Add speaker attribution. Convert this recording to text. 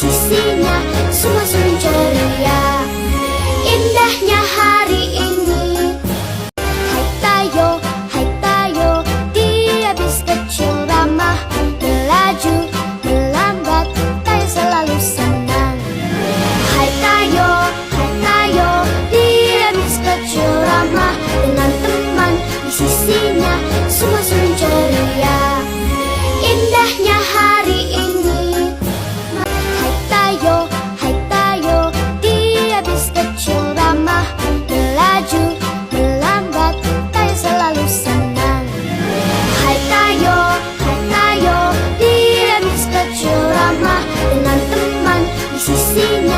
Speaker 1: sisinya semua senyum ceria. Indahnya hari ini. Hai Tayo, dia bis kecil ramah. Melaju, melambat, Tayo selalu senang. Hai Tayo, dia bis kecil ramah. Dengan teman di sisinya semua senyum ceria. Indahnya hari ini. Hai Tayo, dia bis kecil ramah. Melaju, melambat, Tayo selalu senang. Hai Tayo, dia bis kecil ramah. Dengan teman di sisinya